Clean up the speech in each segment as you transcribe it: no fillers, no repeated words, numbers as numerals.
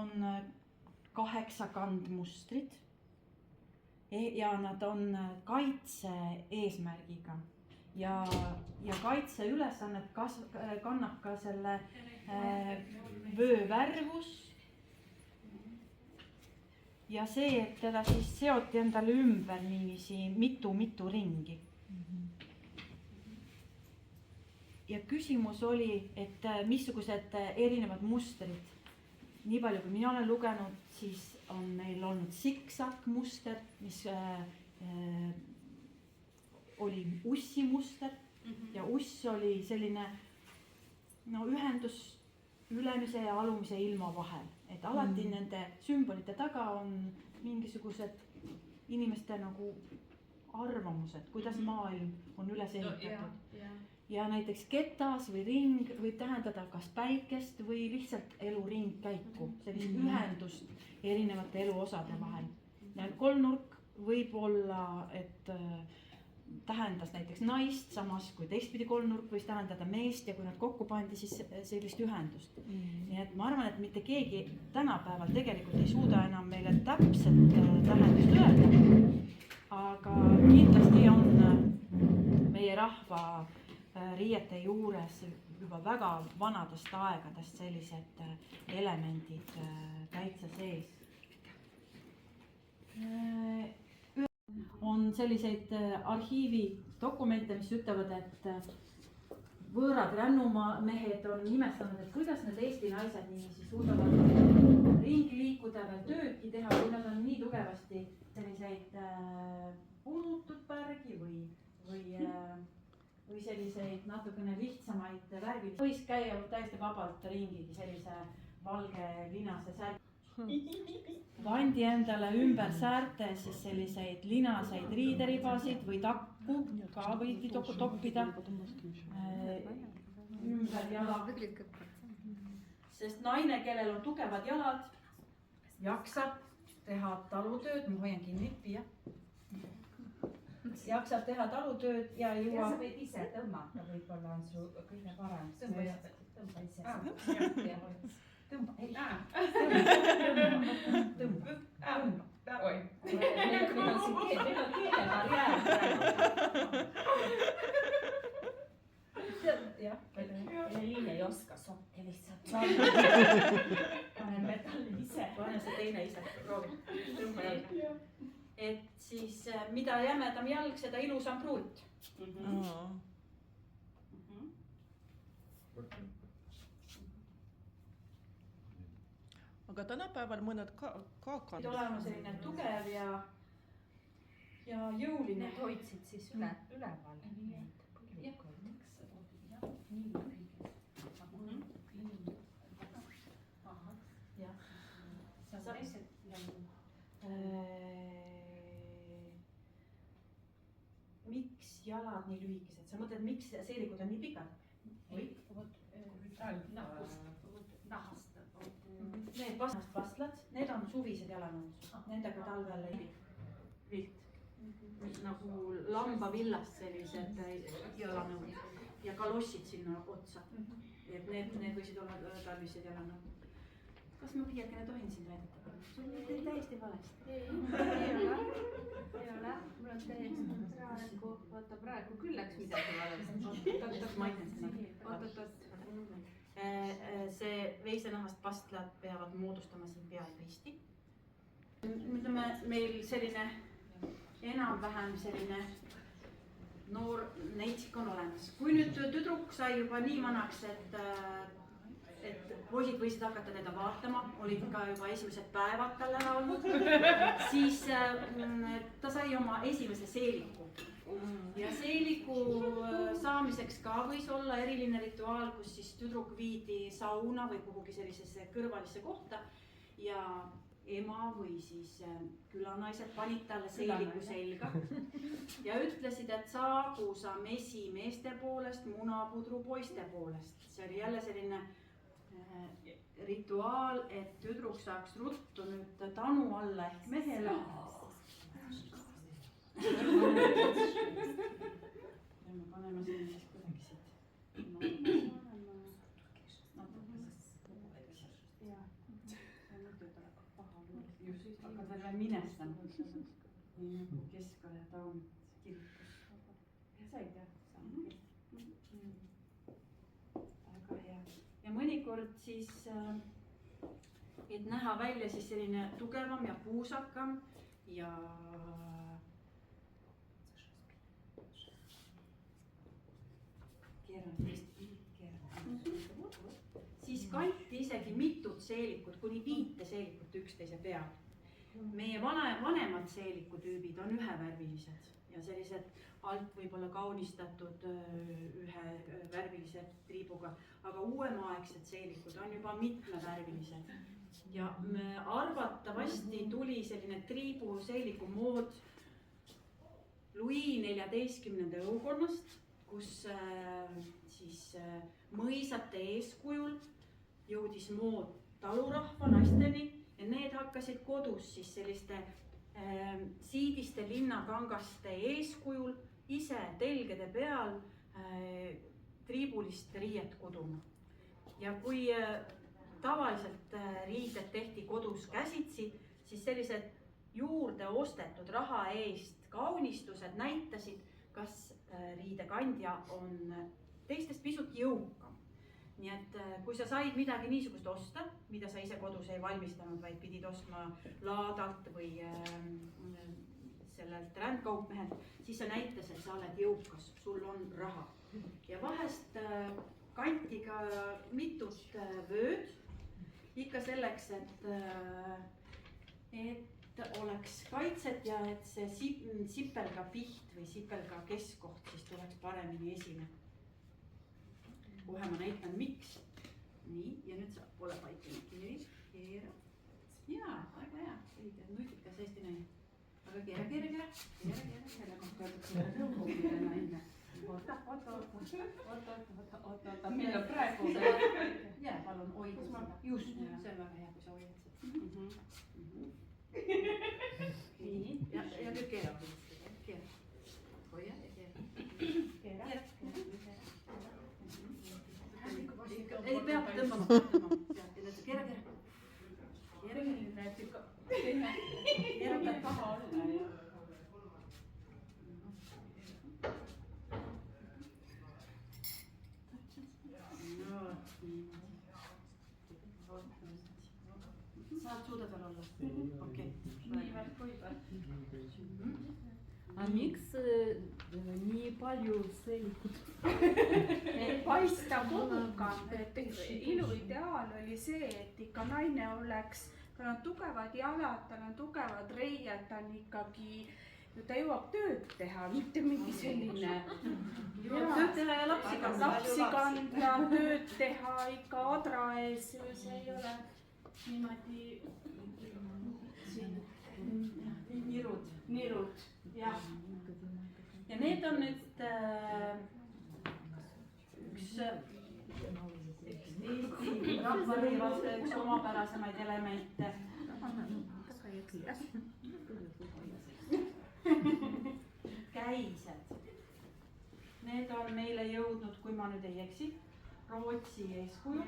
on 8 kandmustrid ja nad on kaitse eesmärgiga ja kaitseülesannet kannab ka selle vöövärvus ja see, et teda siis seoti endale ümber niiviisi mitu ringi. Ja küsimus oli, et missugused erinevad mustrid. Nii palju kui mina olen lugenud, siis on meil olnud siksak muster, mis oli ussi muster ja uss oli selline ühendus ülemise ja alumise ilma vahel. Et alati nende sümbolite taga on mingisugused inimeste nagu arvamused, kuidas maailm on üles ehitatud. Ja näiteks ketas või ring võib tähendada kas päikest või lihtsalt elu ringkäiku, sellist ühendust erinevate eluosade vahel. Ja kolmnurk võib olla, et tähendas näiteks naist, samas kui teistpidi kolmnurk võis tähendada meest ja kui nad kokku pandi, siis sellist ühendust. Nii et ma arvan, et mitte keegi tänapäeval tegelikult ei suuda enam meile täpselt tähendust öelda, aga kindlasti on meie rahva riiete juures juba väga vanadest aegadest sellised elemendid täitsa sees. On selliseid arhiividokumente, mis ütlevad, et võõrad rännumehed on nimestanud, et kuidas need Eesti naised niiviisi suudavad ringi liikuda veel töödki teha, kui nad on nii tugevasti selliseid punutud pärgi või selliseid natukene lihtsamaid värvi. Võis käia täiesti vabalt ringigi sellise valge linase särgi. Pandi endale ümber säärte siis selliseid linaseid riideribasid või takku, ka võidi toppida ümber jala. Sest naine, kellel on tugevad jalad, jaksab teha talutööd, ma hoian kinni, Pia. Jaksab teha talutööd ja jõua... Ja sa võid ise tõmmata, võib-olla on su kõige parem. Tõmba ise. Tõmba, ei. Tõmba. Oi. Meil on siin keelebarjäär. Liin ei oska sokke lihtsalt. Panen metalli ise. Panen see teine ise. Proovi. Tõmba jalga. Et siis mida jämedam jalg, seda ilusam pruut. Aga tänapäeval mõned ka kannavad. Olema selline tugev ja jõuline. Need hoidsid siis üleval. Miks jalad nii lühikesed? Sa mõtled, miks seelikud on nii pikad? Nahast. Need vastlad, need on suvised jalanõud. Nendega talvel ei vilt. Nagu lambavillast sellised jalanõud ja kalossid sinna otsa. Et need võisid olla talvised jalanõud. Kas ma Piiakene tohin sind näidata? Sul oli täiesti valesti. Ei ole. Mul on täiesti praegu küll läks midagi valesti. Ma ütlen seda. See veisenahast pastlad peavad moodustama siin pead risti. Ütleme, meil selline enam-vähem selline noor neitsik on olemas. Kui nüüd tüdruk sai juba nii vanaks, et poisid võisid hakata teda vaatama, olid ka juba esimesed päevad tal ära olnud, siis ta sai oma esimese seeliku. Ja seeliku saamiseks ka võis olla eriline rituaal, kus siis tüdruk viidi sauna või kuhugi sellisesse kõrvalisse kohta ja ema või siis külanaised panid talle seeliku selga ja ütlesid, et saagu sa mesi meeste poolest, munapudru poiste poolest. See oli jälle selline rituaal, et tüdruk saaks ruttu nüüd tanu alla ehk mehele. Me paneme siin siis kuidagi siit. muidu ta paha just hakkad veel minestama. Nii nagu Keskoja daamid kirikus. Ja said jah? Väga hea. Ja mõnikord siis, et näha välja siis selline tugevam ja puusakam ja siis kanti isegi mitut seelikut, kuni 5 seelikut üksteise peal. Meie vanemad seelikutüübid on ühevärvilised ja sellised alt võib-olla kaunistatud ühe värvilise triibuga, aga uuemaaegsed seelikud on juba mitmevärvilised. Ja arvatavasti tuli selline triibu seeliku mood Louis XIV õukonnast, kus siis mõisate eeskujul jõudis mood talurahva naisteni ja need hakkasid kodus siis selliste siidiste linnakangaste eeskujul ise telgede peal triibulist riiet kuduma. Ja kui tavaliselt riided tehti kodus käsitsi, siis sellised juurde ostetud raha eest kaunistused näitasid, kas riidekandja on teistest pisut jõukam. Nii et kui sa said midagi niisugust osta, mida sa ise kodus ei valmistanud, vaid pidid ostma laadalt või sellelt rändkaupmehelt, siis see näitas, et sa oled jõukas, sul on raha. Ja vahest kanti ka mitut vööd, ikka selleks, et oleks kaitset ja et see sipelga piht või sipelga keskkoht siis tuleks paremini esile. Kohe ma näitan, miks. Nii, ja nüüd saab pole paikini keera. Jaa, väga hea. Nutikas Eesti naine. Aga keera. Oota. Meil on praegu. Jää, palun, hoida seda. Just, see on väga hea, kui sa hoiad seda. Nii, ja nüüd keera. Hoia ja keera. Ei peab tõmbama. Keera. Keera peab paha olla. Saad suudad veel olla? Okei. A miks nii palju seelikut? Paista kogukand, et iluideaal oli see, et ikka naine oleks, tal on tugevad jalad, tal on tugevad reied, ta on ikkagi, ta jõuab tööd teha, mitte mingi selline. Tööd teha ja lapsi kanda, tööd teha ikka adra ees, see ei ole niimoodi nirud, jah. Ja need on nüüd üks Eesti rahvarõivaste üks omapärasemaid elemente. Käised. Need on meile jõudnud, kui ma nüüd ei eksi, Rootsi eeskuju.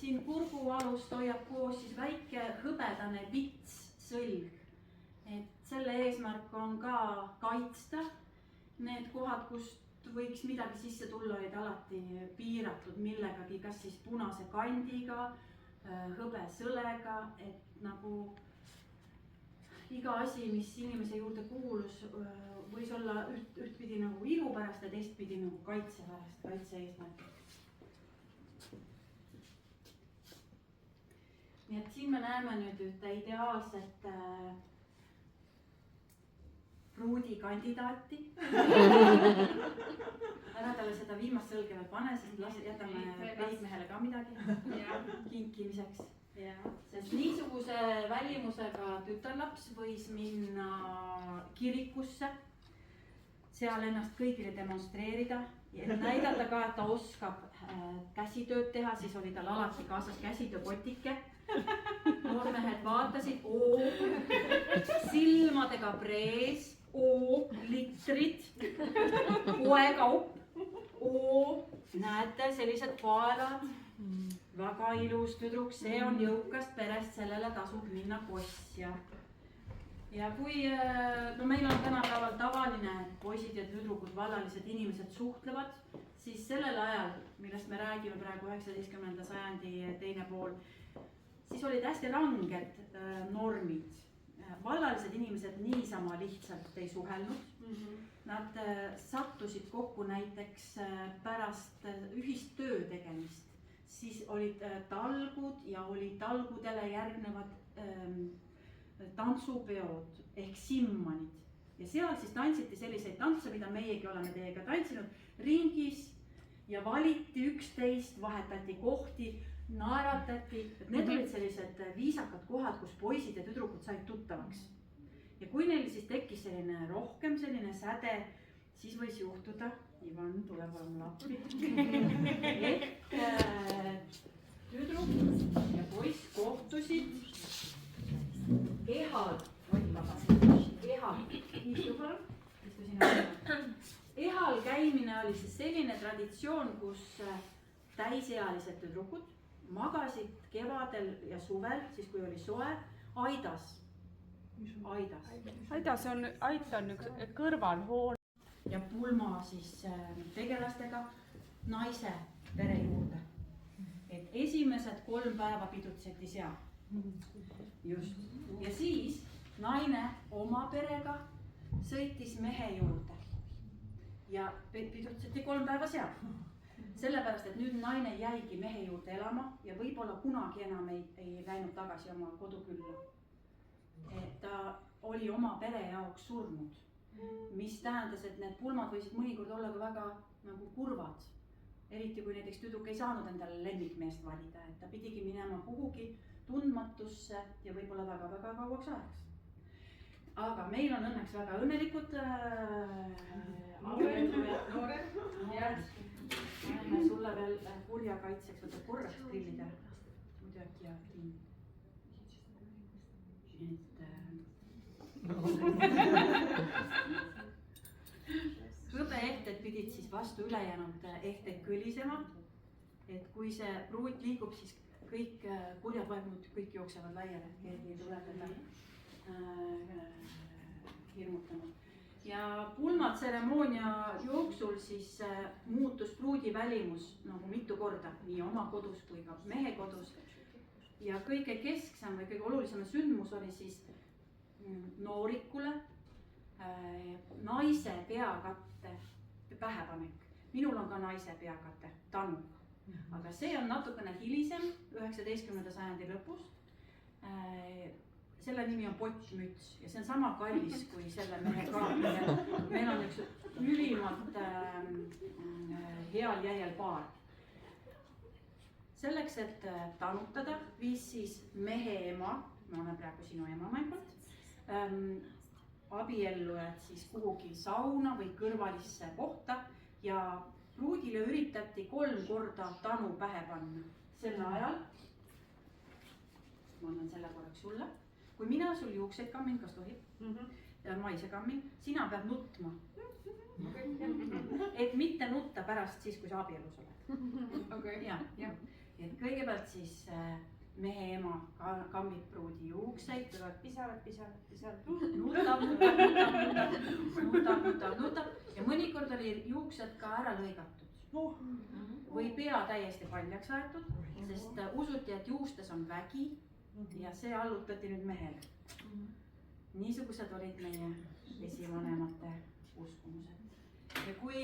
Siin kurgualust hoiab koos siis väike hõbedane pits sõlg. Et selle eesmärk on ka kaitsta. Need kohad, kust võiks midagi sisse tulla, olid alati piiratud millegagi, kas siis punase kandiga, hõbesõlega, et nagu iga asi, mis inimese juurde kuulus, võis olla ühtpidi nagu ilu pärast ja teistpidi nagu kaitse pärast, kaitse eesmärk. Nii et siin me näeme nüüd ühte ideaalset pruudikandidaati. Ära talle seda viimast sõlge veel pane, sest jätame peitmehele ka midagi kinkimiseks. Sest niisuguse välimusega tütarlaps võis minna kirikusse seal ennast kõigile demonstreerida ja näidata ka, et ta oskab käsitööd teha, siis oli tal alati kaasas käsitöökotike. Noormehed vaatasid, silmadega prees, litrid, poekaup, näete, sellised paelad, väga ilus tüdruk, see on jõukast perest, sellele tasub minna kossja. Ja kui meil on tänapäeval tavaline, et poisid ja tüdrukud, vallalised inimesed suhtlevad, siis sellel ajal, millest me räägime praegu 19. sajandi teine pool, siis olid hästi ranged normid. Vallalised inimesed niisama lihtsalt ei suhelnud. Nad sattusid kokku näiteks pärast ühist töö tegemist. Siis olid talgud ja olid talgudele järgnevad tantsupeod ehk simmanid. Ja seal siis tantsiti selliseid tantse, mida meiegi oleme teiega tantsinud ringis ja valiti 11, vahetati kohti, naeratati. Need olid sellised viisakad kohad, kus poisid ja tüdrukud said tuttavaks. Ja kui neil siis tekkis selline rohkem selline säde, siis võis juhtuda, Ivan tuleb olema lappi, et tüdruk ja poiss kohtusid ehal, ehal käimine oli siis selline traditsioon, kus täisealised tüdrukud magasid kevadel ja suvel, siis kui oli soe, aidas. Aidas on, ait on üks kõrvalhoone. Ja pulma siis tegelastega naise pere juurde. Et esimesed 3 päeva pidutseti seal. Just. Ja siis naine oma perega sõitis mehe juurde. Ja pidutseti 3 päeva seal. Sellepärast, et nüüd naine jäigi mehe juurde elama ja võib-olla kunagi enam ei läinud tagasi oma kodukülla. Ta oli oma pere jaoks surnud, mis tähendas, et need pulmad võisid mõnikord olla ka väga nagu kurvad. Eriti kui näiteks tüdruk ei saanud endale lemmikmeest valida, et ta pidigi minema kuhugi tundmatusse ja võib-olla väga-väga kauaks ajaks. Aga meil on õnneks väga õnnelikud noored. Paneme sulle veel kurja kaitseks, võtta korraks prillid ära. Muidu äkki ja Tiim. Hõbeehted pidid siis vastu ülejäänud ehteid kõlisema. Et kui see pruut liigub, siis kõik kurjad vaimud, kõik jooksevad laiali. Keegi ei tule teda hirmutama. Ja pulmatseremoonia jooksul siis muutus pruudi välimus nagu mitu korda, nii oma kodus kui ka mehe kodus. Ja kõige kesksem või kõige olulisem sündmus oli siis noorikule naise peakatte pähepanek. Minul on ka naise peakatte, Tanu. Aga see on natukene hilisem, 19. sajandi lõpust. Selle nimi on pottmüts ja see on sama kallis kui selle mehe kaart. Meil on üks ülimalt heal jäljel paar. Selleks, et tanutada, viis siis mehe ema, ma olen praegu sinu ema mängult, abiellujad siis kuhugi sauna või kõrvalisse kohta ja pruudile üritati 3 korda tanu pähe panna. Selle ajal, ma annan selle korraks sulle, kui mina sul juukseid kammin, kas tohib? Ja maise kammin, sina pead nutma. Et mitte nutta pärast siis, kui sa abielus oled. Et kõigepealt siis mehe ema kammib pruudi juukseid, tulevad pisarad. Nutab. Ja mõnikord oli juuksed ka ära lõigatud. Või pea täiesti paljaks aetud, sest usuti, et juustes on vägi ja see allutati nüüd mehele. Niisugused olid meie esivanemate uskumused. Ja kui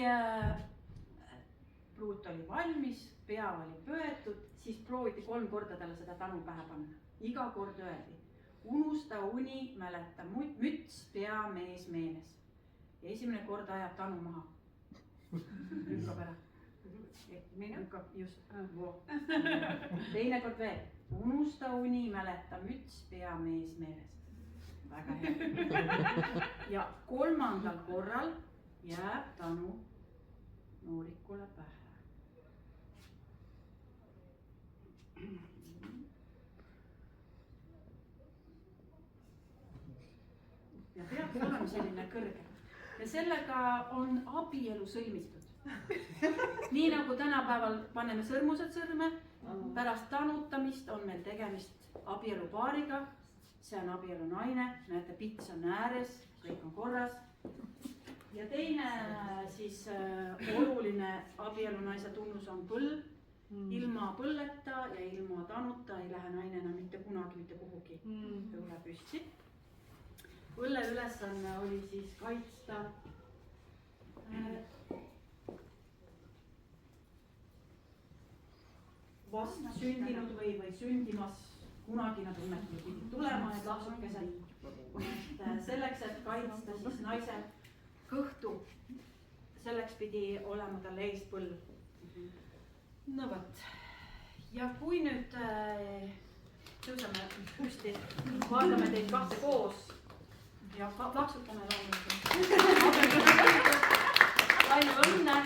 pruut oli valmis, pea oli pöetud, siis prooviti 3 korda talle seda tanu pähe panna. Iga kord öeldi, unusta uni, mäleta müts, pea, mees meeles. Ja esimene kord ajab tanu maha. Lükkab ära. Lükkab just. Teine kord veel, unusta uni, mäleta müts, pea, mees meeles. Väga hea. Ja 3. korral jääb Tanu Noorikule pähe. ja peaks olema selline kõrge ja sellega on abielu sõlmitud. nii nagu tänapäeval paneme sõrmused sõrme, pärast tanutamist on meil tegemist abielupaariga. see on abielu naine, näete, pits on ääres, kõik on korras. ja teine siis oluline abielunaise tunnus on põlv. ilma põlleta ja ilma tanuta ei lähe naine enam mitte kunagi mitte kuhugi õue püsti. Õlle ülesanne oli siis kaitsta vast sündinud või sündimas, kunagi nad õnnetusel pidid tulema need lapsukesed. selleks, et kaitsta siis naise kõhtu, selleks pidi olema tal eespõlv. no vot, ja kui nüüd tõuseme püsti, vaatame teid kahte koos ja plaksutame loomulikult. palju õnne!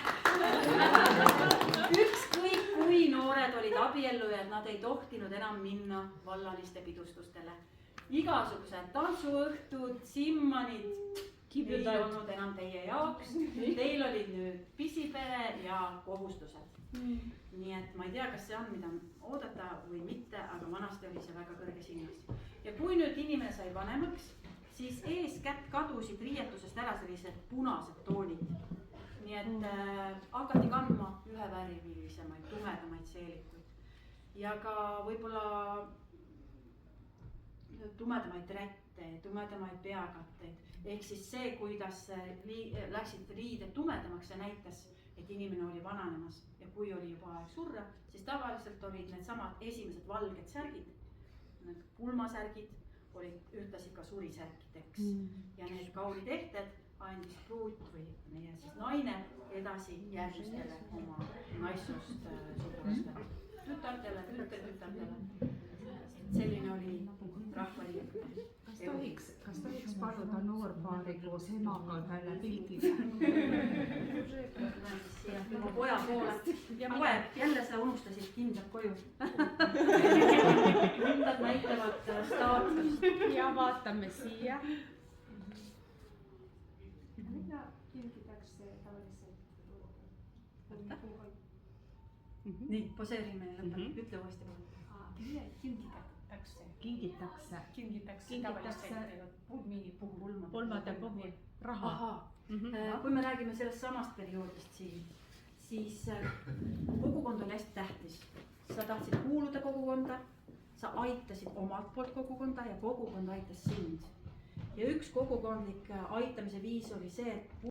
ükskõik kui noored olid abiellujad, nad ei tohtinud enam minna vallaliste pidustustele. igasugused tantsuõhtud, simmanid ei olnud enam teie jaoks. Teil olid nüüd pisipere ja kohustused. nii et ma ei tea, kas see on, mida oodata või mitte, aga vanasti oli see väga kõrges hinnas. ja kui nüüd inimene sai vanemaks, siis eeskätt kadusid riietusest ära sellised punased toonid. nii et hakati kandma ühevärvilisemaid, tumedamaid seelikuid ja ka võib-olla tumedamaid rätte, tumedamaid peakatteid. ehk siis see, kuidas läksid riided tumedamaks, see näitas, et inimene oli vananemas ja kui oli juba aeg surra, siis tavaliselt olid needsamad esimesed valged särgid, need pulmasärgid olid ühtlasi ka surisärkideks ja need kaunitehted andis pruut või meie siis naine edasi järgmistele oma naissoost sugulastele, tütartele, tütartele. selline oli rahvaliik. Kas tohiks paluda noorpaari koos emaga ühele pildile? Oma poja poole. Poeg, jälle sa unustasid kindlad koju. Kindlad näitavad staatust. ja vaatame siia. mida kingitakse tavaliselt? nii, poseerime ja lõpetame. Ütle uuesti. Kingitakse pulmade puhul raha. Kui me räägime sellest samast perioodist siin, siis kogukond oli hästi tähtis. Sa tahtsid kuuluda kogukonda, sa aitasid omalt poolt kogukonda ja kogukond aitas sind. Ja üks kogukondlik aitamise viis oli see, et